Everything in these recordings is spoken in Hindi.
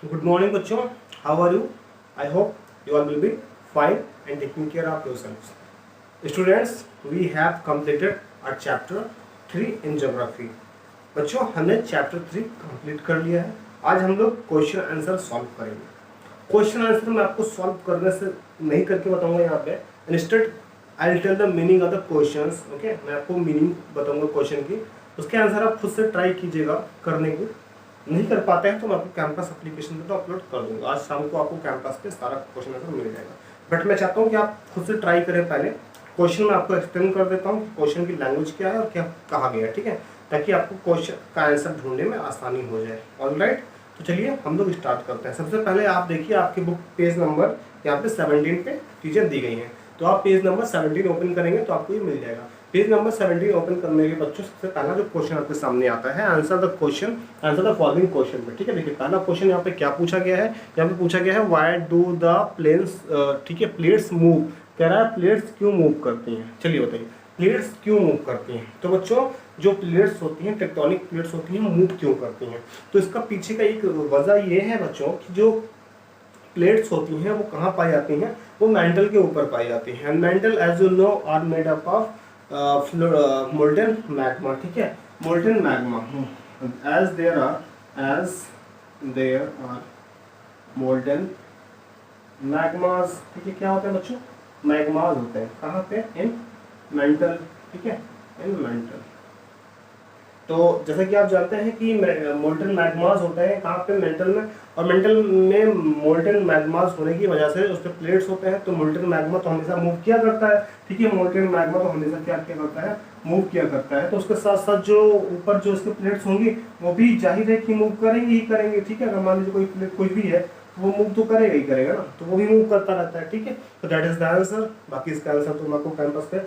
Good morning, बच्चों. How are you? I hope you all will be fine and taking care of yourselves. Students, we have completed our chapter 3 in geography. बच्चों, हमने चैप्टर 3 कंप्लीट कर लिया है. आज हम लोग क्वेश्चन आंसर सॉल्व करेंगे. क्वेश्चन आंसर मैं आपको सॉल्व करने से नहीं करके बताऊंगा यहाँ पे. Instead I will tell the meaning of the questions. Okay, मैं आपको मीनिंग बताऊंगा क्वेश्चन की. उसके आंसर आप खुद से ट्राई कीजिएगा करने की. नहीं कर पाते हैं तो मैं आपको कैंपस एप्लीकेशन पे तो अपलोड कर दूंगा. आज शाम को आपको कैंपस पे सारा क्वेश्चन आंसर मिल जाएगा. बट मैं चाहता हूँ कि आप खुद से ट्राई करें. पहले क्वेश्चन में आपको एक्सप्लेन कर देता हूँ क्वेश्चन की लैंग्वेज क्या है और क्या कहा गया है. ठीक है, ताकि आपको क्वेश्चन का आंसर ढूंढने में आसानी हो जाए. ऑलराइट, तो चलिए हम लोग स्टार्ट करते हैं. सबसे पहले आप देखिए आपकी बुक पेज नंबर यहाँ पे 17 पे टीचर दी गई है. तो आप पेज नंबर 17 ओपन करेंगे तो आपको ये मिल जाएगा. पेज नंबर 17 ओपन करने के बच्चों सबसे पहला जो क्वेश्चन आपके सामने आता है, answer the question, answer the following question में. ठीक है, देखिए पहला क्वेश्चन यहाँ पे क्या पूछा गया है. यहाँ पे पूछा गया है व्हाई डू द प्लेन्स, ठीक है, प्लेट्स मूव. कह रहा है प्लेट्स क्यों मूव करती हैं. चलिए बताइए प्लेट्स क्यों मूव करती हैं. तो बच्चों जो प्लेट्स होती हैं, टेक्टोनिक प्लेट्स होती हैं, मूव क्यों करती हैं. तो इसका पीछे का एक वजह ये है बच्चों कि जो प्लेट्स होती हैं वो कहाँ पाई जाती हैं, वो मेंटल के ऊपर पाई जाती हैं. And mantle as you know are made up of molten magma. ठीक है, molten magma. As there are molten magmas. ठीक है, क्या होते हैं बच्चों, मैग्मास होते हैं. कहाँ पे, इन मेंटल. ठीक है, इन मेंटल. तो जैसा कि आप जानते हैं कि मोल्टेन मैग्मास होते हैं कहाँ पे, मेंटल में. और मेंटल में मोल्टेन मैग्मास होने की वजह से उस पर प्लेट्स होते हैं. तो मोल्टेन मैग्मा तो हमेशा मूव किया करता है. ठीक है, मोल्टेन मैग्मा तो हमेशा क्या करता है, मूव किया करता है. तो उसके साथ साथ जो ऊपर जो उसके प्लेट्स होंगी वो भी जाहिर है कि मूव करेंगे ही करेंगे. ठीक है, अगर मान लीजिए कोई प्लेट कोई भी है तो वो मूव तो करेगा ही करेगा ना, तो वो भी मूव करता रहता है. ठीक है, तो दैट इज द आंसर. बाकी इसका आंसर तो मैं आपको कैंपस पे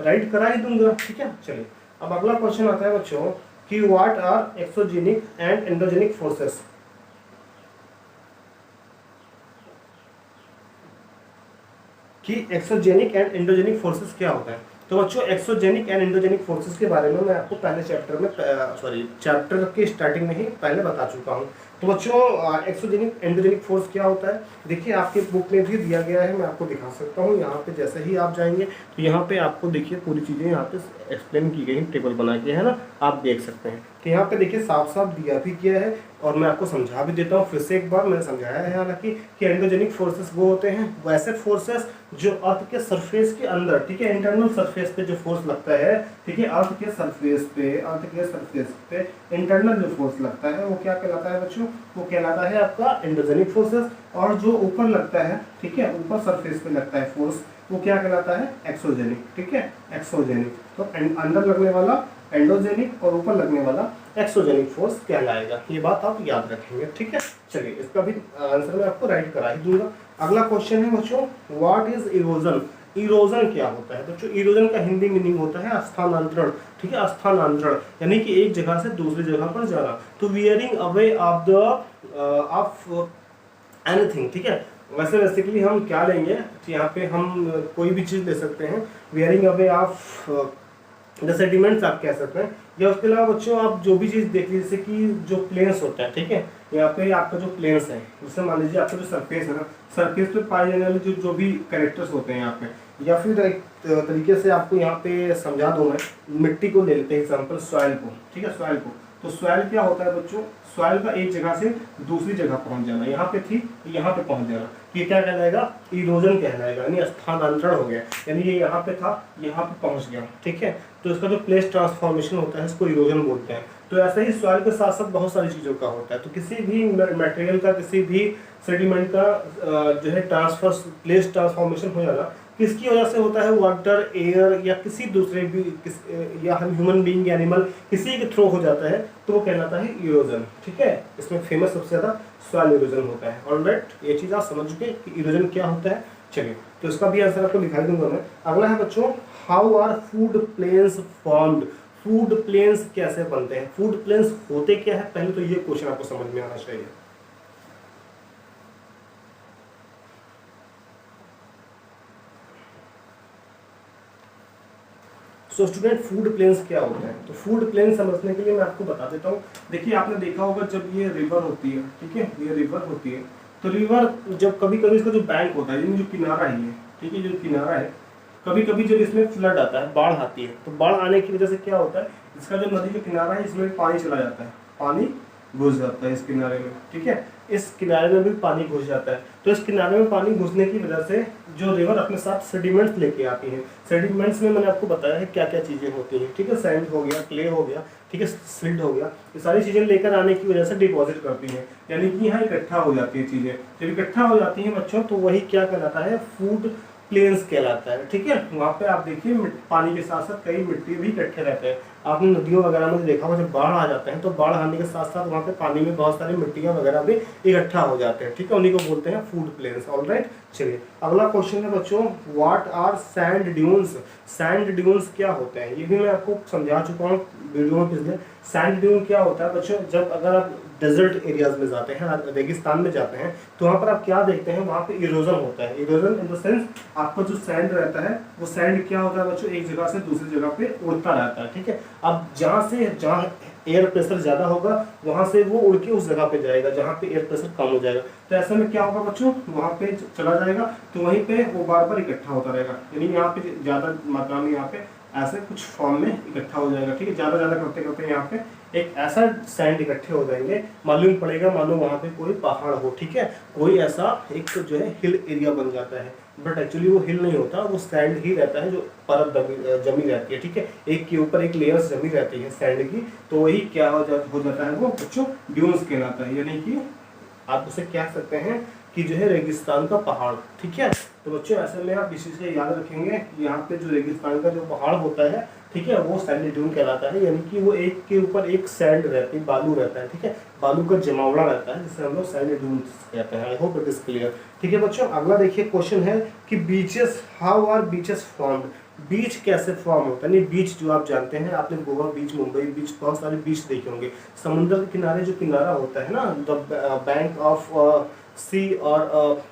राइट करा ही दूंगा. ठीक है, चलिए अब अगला क्वेश्चन आता है बच्चों कि what are exogenic and endogenic forces. कि एक्सोजेनिक एंड एंडोजेनिक फोर्सेस क्या होता है. तो बच्चों एक्सोजेनिक एंड एंडोजेनिक फोर्सेस के बारे में मैं आपको पहले चैप्टर में चैप्टर के स्टार्टिंग में ही पहले बता चुका हूँ. तो बच्चों एक्सोजेनिक एंडोजेनिक फोर्स क्या होता है, देखिए आपके बुक में भी दिया गया है. मैं आपको दिखा सकता हूँ. यहाँ पे जैसे ही आप जाएंगे तो यहाँ पे आपको देखिए पूरी चीज़ें यहाँ पे एक्सप्लेन की गई, टेबल बना के, है ना, आप देख सकते हैं. तो यहाँ पे देखिए साफ साफ दिया भी किया है और मैं आपको समझा भी देता हूँ फिर से एक बार. मैंने समझाया है हालांकि कि एंडोजेनिक फोर्सेस वो होते हैं वैसे फोर्सेस जो अर्थ के सरफेस के अंदर, ठीक है, इंटरनल सरफेस पे जो फोर्स लगता है. ठीक है, अर्थ के सरफेस पे इंटरनल जो फोर्स लगता है वो क्या कहलाता है बच्चों, वो कहलाता है आपका एंडोजेनिक फोर्सेस. और जो ऊपर लगता है, ठीक है, ऊपर सरफेस पे लगता है फोर्स, वो क्या कहलाता है, एक्सोजेनिक. ठीक है, एक्सोजेनिक. तो अंदर लगने वाला एंडोजेनिक और ऊपर लगने वाला एक्सोजेनिक फोर्स कहलाएगा. ये बात आप याद रखेंगे. ठीक है, चलिए इसका भी आंसर मैं आपको राइट करा ही दूंगा. अगला क्वेश्चन है बच्चों व्हाट इज इरोजन. इरोजन क्या होता है बच्चों. इरोजन का हिंदी मीनिंग होता है स्थानांतरण. ठीक है, स्थानांतरण यानी कि एक जगह से दूसरी जगह पर जाना. तो wearing away of the of anything. ठीक है, वैसे बेसिकली हम क्या लेंगे, यहाँ पे हम कोई भी चीज़ ले सकते हैं. Wearing away of the sediments आप कह सकते हैं. या उसके अलावा बच्चों आप जो भी चीज़ देख लीजिए, जैसे कि जो प्लेन्स होता है. ठीक है, यहाँ पे आपका जो प्लेन्स है, जैसे मान लीजिए आपका जो सरफेस है ना, सरफेस पे पाए जाने वाले जो भी कैरेक्टर्स होते हैं यहाँ पे. या फिर एक तरीके से आपको यहाँ पे समझा दूँ मैं, मिट्टी को ले लेते हैं एग्जाम्पल, सॉइल को. ठीक है, सॉइल को. तो सॉइल क्या होता है बच्चों, सॉइल का एक जगह से दूसरी जगह पहुंच जाना. यहाँ पे थी यहाँ पे पहुंच जाना, ये क्या कहलाएगा, इरोजन कहलाएगा. यानी स्थानांतरण हो गया. यानी ये यहाँ पे था, यहाँ पे पहुंच गया. ठीक है, तो इसका जो प्लेस ट्रांसफॉर्मेशन होता है इसको इरोजन बोलते हैं. तो ऐसे ही सॉइल के साथ साथ बहुत सारी चीज़ों का होता है. तो किसी भी मटेरियल का, किसी भी सेडिमेंट का जो है ट्रांसफर, प्लेस ट्रांसफॉर्मेशन हो जाना किसकी वजह से होता है, वाटर, एयर या किसी दूसरे भी या हम ह्यूमन बीइंग, एनिमल, किसी के थ्रू हो जाता है तो वो कहलाता है इरोजन. ठीक है, इसमें फेमस सबसे ज़्यादा सॉइल इरोजन होता है. ऑलराइट, ये चीज़ आप समझ चुके कि इरोजन क्या होता है. चलिए, तो इसका भी आंसर आपको दिखाई दूंगा मैं. अगला है बच्चों how are flood plains formed. Flood plains कैसे बनते हैं, फूड प्लेन्स होते क्या है, पहले तो ये क्वेश्चन आपको समझ में आना चाहिए. सो स्टूडेंट फूड प्लेन्स क्या होते हैं? तो फूड प्लेन समझने के लिए मैं आपको बता देता हूँ। देखिए आपने देखा होगा जब ये रिवर होती है, ठीक है, ये रिवर होती है, तो रिवर जब कभी कभी इसका जो बैंक होता है, यानी जो किनारा ही है, ठीक है, जो किनारा है, कभी कभी जब इसमें फ्लड आता है, बाढ़ आती है, तो बाढ़ आने की वजह से क्या होता है, इसका जो नदी का किनारा है इसमें पानी चला जाता है, पानी घुस जाता है इस किनारे में, ठीक है, इस किनारे में भी पानी घुस जाता है। तो इस किनारे में पानी घुसने की वजह से जो रिवर अपने साथ सेडिमेंट्स लेके आती हैं, सेडिमेंट्स में मैंने आपको बताया है क्या क्या चीज़ें होती हैं, ठीक है, सैंड हो गया, क्ले हो गया, ठीक है, सिल्ट हो गया, ये सारी चीज़ें लेकर आने की वजह से डिपॉजिट करती हैं, यानी कि यहाँ इकट्ठा हो जाती है चीज़ें। जब इकट्ठा हो जाती हैं बच्चों, तो वही क्या कहलाता है, फूड प्लेन्स कहलाता है, ठीक है। वहाँ पे आप देखिए पानी के साथ साथ कई मिट्टी भी इकट्ठे रहते हैं। आपने नदियों वगैरह में देखा होगा जब बाढ़ आ जाते हैं तो बाढ़ आने के साथ साथ वहाँ पे पानी में बहुत सारी मिट्टियाँ वगैरह भी इकट्ठा हो जाते हैं, ठीक है, उन्हीं को बोलते हैं फूड प्लेन्स। ऑलराइट, चलिए अगला क्वेश्चन है बच्चों, what are sand dunes? Sand dunes क्या होते हैं ये भी मैं आपको समझा चुका हूँ वीडियो में पिछले। सैंड ड्यून क्या होता है बच्चों, जब अगर आप डेजर्ट एरियाज में जाते हैं, रेगिस्तान में जाते हैं, तो वहाँ पर आप क्या देखते हैं, वहाँ पे इरोजन होता है। इरोजन इन द सेंस आपका जो सैंड रहता है वो सैंड क्या होता है बच्चों, एक जगह से दूसरी जगह पे उड़ता रहता है, ठीक है। अब जहाँ एयर प्रेशर ज़्यादा होगा वहाँ से वो उड़ के उस जगह पे जाएगा जहाँ पे एयर प्रेशर कम हो जाएगा। तो ऐसे में क्या होगा बच्चों, वहाँ पे चला जाएगा तो वहीं पे वो बार बार इकट्ठा होता रहेगा, यानी यहाँ पे ज़्यादा मात्रा में यहाँ पे ऐसे कुछ फॉर्म में इकट्ठा हो जाएगा, ठीक है। ज़्यादा करते करते यहाँ पे एक ऐसा सैंड इकट्ठे हो जाएंगे, मालूम पड़ेगा मानो वहाँ पे कोई पहाड़ हो, ठीक है, कोई ऐसा एक जो है हिल एरिया बन जाता है, बट एक्चुअली वो हिल नहीं होता, वो सैंड ही रहता है जो परत जमी रहती है, ठीक है, एक के ऊपर एक लेयर्स जमी रहती है सैंड की, तो वही क्या हो जाता है, वो बच्चों ड्यून्स कहलाता है, यानी कि आप उसे कह सकते हैं कि जो है रेगिस्तान का पहाड़, ठीक है। तो बच्चों ऐसे में आप इसी से याद रखेंगे, यहाँ पे जो रेगिस्तान का जो पहाड़ होता है, ठीक है, वो सैंड ड्यून कहलाता है, यानी कि वो एक के ऊपर एक सैंड रहती है, बालू रहता है, ठीक है, बालू का जमावड़ा रहता है जिसे हम लोग सैंड ड्यून कहते हैं। I hope it is clear, ठीक है बच्चों। अगला देखिए क्वेश्चन है कि beaches, how are beaches formed? Beach कैसे फॉर्म होता है? नहीं, बीच जो आप जानते हैं, आपने गोवा बीच, मुंबई बीच, बहुत सारे बीच देखे होंगे। समुद्र के किनारे जो किनारा होता है ना, द बैंक ऑफ सी और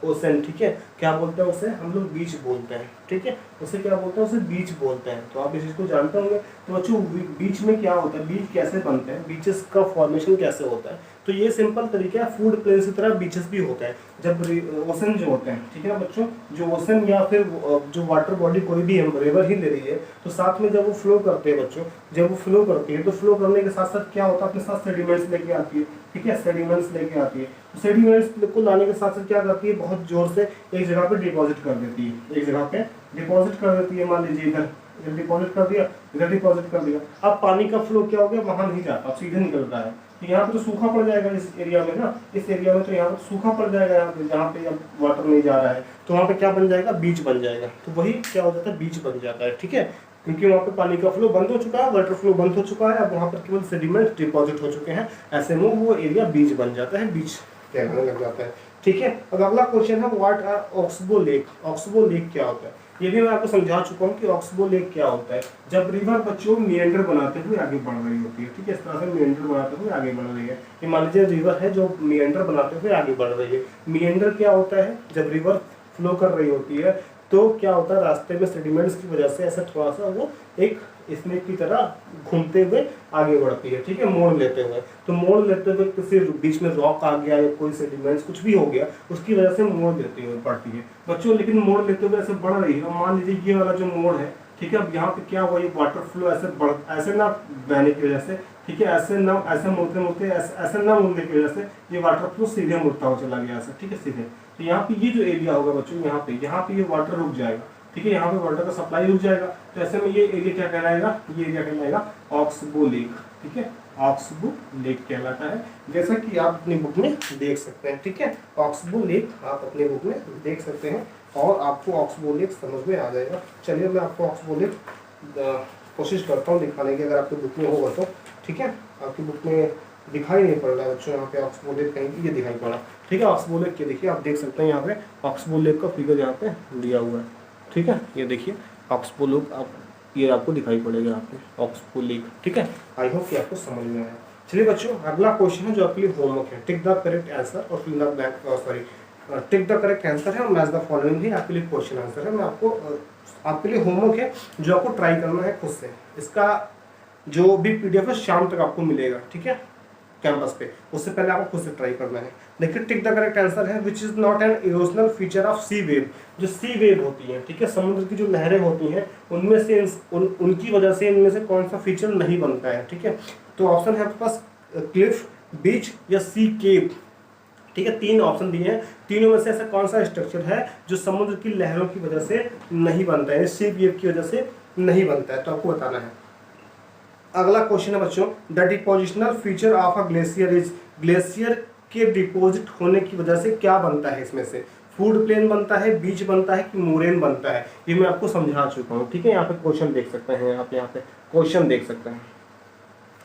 ओशन, ठीक है, क्या बोलते हैं उसे, हम लोग बीच बोलते हैं, ठीक है, उसे क्या बोलते हैं, उसे बीच बोलते हैं। तो आप इस चीज़ को जानते होंगे। तो बच्चों बीच में क्या होता है, बीच कैसे बनते हैं, बीचेस का फॉर्मेशन कैसे होता है? तो ये सिंपल तरीका है, फूड प्लेन्स की तरह बीचेस भी होता है। जब ओशन जो होते हैं, ठीक है ना बच्चों, जो ओशन या फिर जो वाटर बॉडी कोई भी हम रिवर ही ले रही है, तो साथ में जब वो फ्लो करते हैं बच्चों, जब वो फ्लो करती है तो फ्लो करने के साथ साथ क्या होता है, अपने साथ सेडिमेंट्स लेके आती है, ठीक है, सेडिमेंट्स लेके आती है। तो सेडिमेंट्स को लाने के साथ साथ क्या करती है, बहुत जोर से एक जगह पे डिपॉजिट कर देती है, एक जगह पे डिपॉजिट कर देती है। मान लीजिए इधर डिपॉजिट कर दिया, इधर डिपॉजिट कर दिया, अब पानी का फ्लो क्या हो गया, वहां नहीं जाता, सीधे निकल रहा है। तो यहाँ पे तो सूखा पड़ जाएगा इस एरिया में ना, इस एरिया में तो यहाँ पे सूखा पड़ जाएगा, यहाँ पे जहाँ पे अब वाटर नहीं जा रहा है, तो वहाँ पे क्या बन जाएगा, बीच बन जाएगा। तो वही क्या हो जाता है, बीच बन जाता है, ठीक है, क्योंकि वहाँ पे पानी का फ्लो बंद हो चुका है, वाटर फ्लो बंद हो चुका है, अब वहाँ पर केवल सेडिमेंट डिपॉजिट हो चुके हैं, ऐसे में वो एरिया बीच बन जाता है, बीच कहलाने लग जाता है, ठीक है। अब अगला क्वेश्चन है, what are oxbow lake? Oxbow lake क्या होता है? ये भी मैं आपको समझा चुका हूँ कि ऑक्सबो लेक क्या होता है। जब रिवर बच्चों मिएंडर बनाते हुए आगे बढ़ रही होती है, ठीक है, इस तरह से मिएंडर बनाते हुए आगे बढ़ रही है, ये मान लीजिए रिवर है जो मिएंडर बनाते हुए आगे बढ़ रही है। मिएंडर क्या होता है, जब रिवर फ्लो कर रही होती है तो क्या होता है, रास्ते में सेडिमेंट्स की वजह से ऐसा थोड़ा सा वो एक स्नेक की तरह घूमते हुए आगे बढ़ती है, ठीक है, मोड़ लेते हुए। तो मोड़ लेते हुए किसी बीच में रॉक आ गया या कोई सेडिमेंट्स कुछ भी हो गया, उसकी वजह से मोड़ लेते हुए बढ़ती है बच्चों। लेकिन मोड़ लेते हुए ऐसे बढ़ रही है, मान लीजिए ये वाला जो मोड़ है, ठीक है, अब यहाँ पे क्या हुआ, ये वाटर फ्लो ऐसे ना बहने की वजह से, ठीक है, ऐसे मुड़ते ऐसे ना मुड़ने की वजह से ये वाटर फ्लो सीधे मुड़ता हुआ चला गया ऐसा, ठीक है, सीधे। तो यहाँ पे ये जो एरिया होगा बच्चों, यहाँ पे ये वाटर रुक जाएगा, ठीक है, यहाँ पे वाटर का सप्लाई रुक जाएगा। तो ऐसे में ये एरिया क्या कहलाएगा, ये एरिया कहलाएगा ऑक्सबो लेक, ठीक है, ऑक्सबो लेक कहलाता है, जैसा कि आप अपनी बुक में देख सकते हैं, ठीक है, ऑक्सबो लेक आप अपने बुक में देख सकते हैं और आपको ऑक्सबो लेक समझ में आ जाएगा। चलिए मैं आपको ऑक्सबो लेक कोशिश करता हूँ दिखाने की, अगर आपकी बुक में होगा तो, ठीक है। आपकी बुक में दिखाई नहीं पड़ रहा है बच्चों, यहाँ पे ऑक्सबो लेक कहीं ये दिखाई पड़ा, ठीक है, ऑक्सबो लेक के देखिए आप देख सकते हैं, यहाँ पे ऑक्सबो लेक का फिगर यहाँ पे दिया हुआ है, ठीक है, ये देखिए ऑक्सबो लेक, आप ये आपको दिखाई पड़ेगा यहाँ पे ऑक्सबो लेक, ठीक है। आई होप कि आपको समझ में आया। चलिए बच्चों अगला क्वेश्चन है जो आपके लिए होमवर्क है, टिक द करेक्ट आंसर और fill the blank, sorry tick the correct answer है और मैच द फॉलोइंग ही आपके लिए क्वेश्चन आंसर है। मैं आपको आपके लिए होमवर्क है जो आपको ट्राई करना है खुद से। इसका जो भी पीडीएफ है शाम तक आपको मिलेगा, ठीक है, कैंपस पे। उससे पहले आपको खुद से ट्राई करना है। देखिए टिक द करेक्ट आंसर है which is not an erosional feature of sea wave. जो सी वेव होती है, ठीक है, समुद्र की जो लहरें होती हैं उनमें से उनकी वजह से इनमें से कौन सा फीचर नहीं बनता है, ठीक है। तो ऑप्शन है आपके पास क्लिफ, बीच या सी केप, ठीक है। 3 ऑप्शन दिए हैं, तीनों में से ऐसा कौन सा स्ट्रक्चर है जो समुद्र की लहरों की वजह से नहीं बनता है, सी वेव की वजह से नहीं बनता है, तो आपको बताना है। अगला क्वेश्चन है बच्चों, the depositional feature of a glacier is, glacier के डिपोजिट होने की वजह से क्या बनता है, इसमें से फूड प्लेन बनता है, बीच बनता है कि मोरेन बनता है, ये मैं आपको समझा चुका हूँ, ठीक है। यहाँ पे क्वेश्चन देख सकते हैं, आप यहाँ पे क्वेश्चन देख सकते हैं,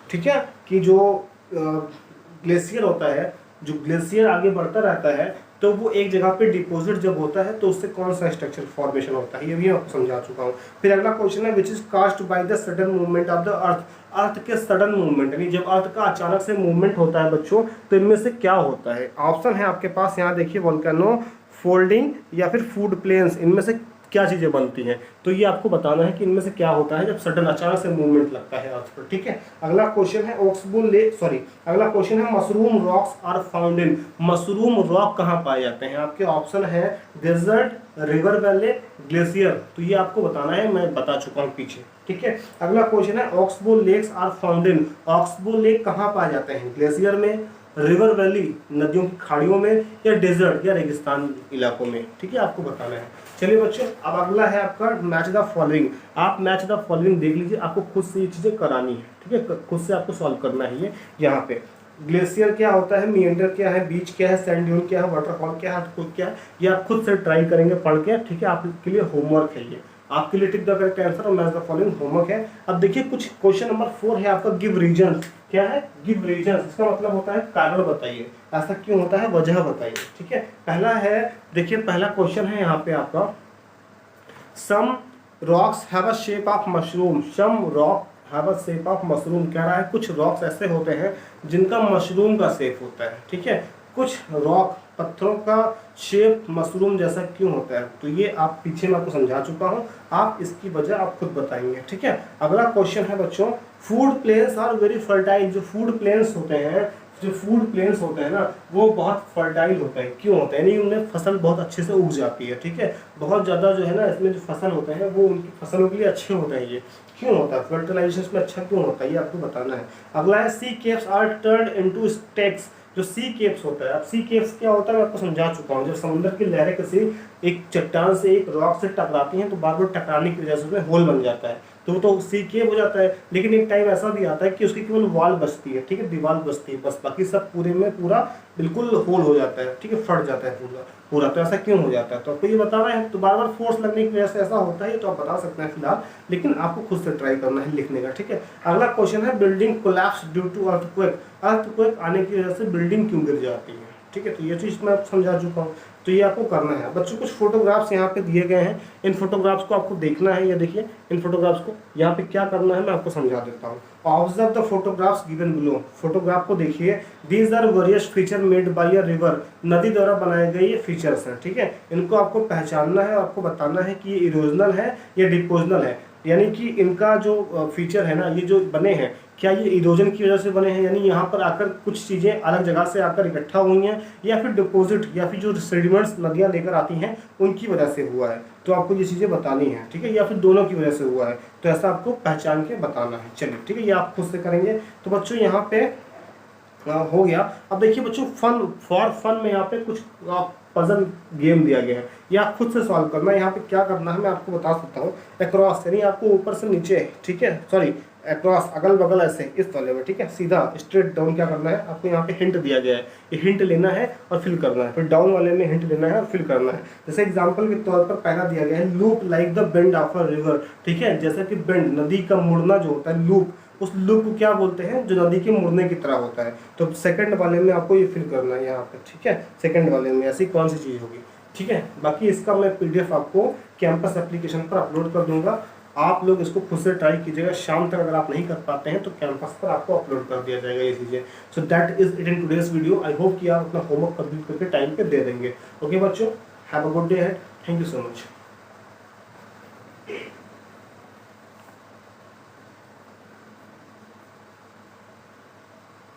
ठीक है, कि जो ग्लेशियर होता है, जो ग्लेशियर आगे बढ़ता रहता है तो वो एक जगह पे डिपॉजिट जब होता है तो उससे कौन सा स्ट्रक्चर फॉर्मेशन होता है, ये भी आपको समझा चुका हूँ। फिर अगला क्वेश्चन है which is caused by the sudden movement of the earth, earth के सडन मूवमेंट, यानी जब अर्थ का अचानक से मूवमेंट होता है बच्चों तो इनमें से क्या होता है। ऑप्शन है आपके पास, यहाँ देखिए, वोल्केनो, फोल्डिंग या फिर फूड प्लेन्स, इनमें से क्या चीज़ें बनती हैं। तो ये आपको बताना है कि इनमें से क्या होता है जब सडन अचानक से मूवमेंट लगता है अर्थ पर, ठीक है। अगला क्वेश्चन है ऑक्सबोल लेक, अगला क्वेश्चन है mushroom rocks are found in, mushroom rock कहाँ पाए जाते हैं। आपके ऑप्शन है डेजर्ट, रिवर वैली, ग्लेशियर, तो ये आपको बताना है, मैं बता चुका हूँ पीछे, ठीक है। अगला क्वेश्चन है oxbow lakes are found in, oxbow lake कहाँ पाए जाते हैं, ग्लेशियर में, रिवर वैली नदियों की खाड़ियों में, या डेजर्ट या रेगिस्तान इलाकों में, ठीक है, आपको बताना है। चलिए बच्चों, अब अगला है आपका मैच द फॉलोइंग। आप मैच द फॉलोइंग देख लीजिए, आपको खुद से ये चीज़ें करानी है, ठीक है, खुद से आपको सॉल्व करना है। ये यहाँ पे ग्लेशियर क्या होता है, मिएंडर क्या है, बीच क्या है, सैंड ड्यून क्या है, वाटरफॉल क्या है, अर्थक्वेक क्या है, ये आप खुद से ट्राई करेंगे पढ़ के, ठीक है। आपके लिए होमवर्क है, ये आपके लिए टिक द करेक्ट आंसर और मैच द फॉलोइंग होमवर्क है। अब देखिए कुछ क्वेश्चन नंबर 4 है आपका, गिव रीजन, क्या है, गिव रीजन, इसका मतलब होता है कारण बताइए, ऐसा क्यों होता है, वजह बताइए, ठीक है। पहला है, देखिए पहला क्वेश्चन है यहाँ पे आपका, some rocks have a shape of mushroom, some rock have a shape of mushroom, कह रहा है कुछ रॉक्स ऐसे होते हैं जिनका मशरूम का शेप होता है, ठीक है। कुछ रॉक, पत्थरों का शेप मशरूम जैसा क्यों होता है, तो ये आप पीछे मैं आपको समझा चुका हूँ, आप इसकी वजह आप खुद बताएंगे, ठीक है। अगला क्वेश्चन है बच्चों, flood plains are very fertile, जो फूड प्लेन्स होते हैं, जो फूड प्लेन्स होते हैं ना, वो बहुत फर्टाइल होते हैं, क्यों होते हैं, यानी उनमें फसल बहुत अच्छे से उग जाती है, ठीक है। बहुत ज़्यादा जो है ना इसमें जो फसल होते हैं वो उनकी फसलों के लिए अच्छे होते हैं, ये क्यों होता है, फर्टिलाइजेशन में अच्छा क्यों होता है, ये आपको बताना है। अगला है sea caves are turned into stacks, जो सी केव्स होता है, अब सी केव्स क्या होता है मैं आपको समझा चुका हूँ। जब समुद्र की लहरें किसी एक चट्टान से, एक रॉक से टकराती हैं तो बार बार टकराने की वजह से उसमें होल बन जाता है, तो वो तो सी केव हो जाता है। लेकिन एक टाइम ऐसा भी आता है कि उसकी केवल वॉल बचती है, ठीक है, दीवार बचती है बस, बाकी सब पूरे में पूरा बिल्कुल होल हो जाता है, ठीक है, फट जाता है पूरा पूरा। तो ऐसा क्यों हो जाता है, तो आपको ये बताना है। तो बार बार फोर्स लगने की वजह से ऐसा होता है, तो आप बता सकते हैं फिलहाल, लेकिन आपको खुद से ट्राई करना है लिखने का, ठीक है। अगला क्वेश्चन है building collapse due to earthquake, earthquake आने की वजह से बिल्डिंग क्यों गिर जाती है, ठीक है। तो ये चीज़ मैं आपको समझा चुका हूँ, तो ये आपको करना है बच्चों। कुछ फोटोग्राफ्स यहाँ पे दिए गए हैं, इन फोटोग्राफ्स को आपको देखना है, ये देखिए इन फोटोग्राफ्स को, यहाँ पे क्या करना है मैं आपको समझा देता हूँ। Observe the photographs given below, photograph को देखिए, these are various feature made by a river, नदी द्वारा बनाए गए ये फीचर्स हैं, ठीक है। इनको आपको पहचानना है, आपको बताना है कि ये इरोजनल है या डिपोजनल है, यानी कि इनका जो फीचर है ना, ये जो बने हैं, क्या ये इरोजन की वजह से बने हैं, यानी यहाँ पर आकर कुछ चीज़ें अलग जगह से आकर इकट्ठा हुई हैं, या फिर डिपॉजिट या फिर जो सेडिमेंट्स नदियाँ लेकर आती हैं उनकी वजह से हुआ है, तो आपको ये चीज़ें बतानी है, ठीक है, या फिर दोनों की वजह से हुआ है, तो ऐसा आपको पहचान के बताना है। चलिए ठीक है, ये आप खुद से करेंगे। तो बच्चों यहाँ पे हो गया। अब देखिए बच्चों, फन फॉर फन में यहाँ पे कुछ पजल गेम दिया गया है, ये आप खुद से सॉल्व करना है। यहाँ पे क्या करना है मैं आपको बता सकता हूँ, अक्रॉस, यानी आपको ऊपर से नीचे, ठीक है, सॉरी अक्रॉस, अगल बगल ऐसे इस वाले में, ठीक है, सीधा स्ट्रेट डाउन क्या करना है, आपको यहाँ पे हिंट दिया गया है, ये हिंट लेना है और फिल करना है, फिर डाउन वाले में हिंट लेना है और फिल करना है। जैसे एग्जांपल के तौर पर पहला दिया गया है, loop like the bend of a river, ठीक है, जैसा कि बेंड नदी का मुड़ना जो होता है, लूप, उस लूप को क्या बोलते हैं, जो नदी के मुड़ने की तरह होता है। तो सेकंड वाले में आपको ये फिल करना है यहाँ पे, ठीक है, सेकंड वाले में ऐसी कौन सी चीज़ होगी, ठीक है। बाकी इसका मैं पीडीएफ आपको कैंपस एप्लीकेशन पर अपलोड कर दूंगा, आप लोग इसको खुद से ट्राई कीजिएगा। शाम तक अगर आप नहीं कर पाते हैं तो कैंपस पर आपको अपलोड कर दिया जाएगा ये चीज़ें। So that is it in today's video. I hope कि आप अपना होमवर्क कंप्लीट करके टाइम पे दे देंगे। ओके बच्चों, have a good day, thank you so much.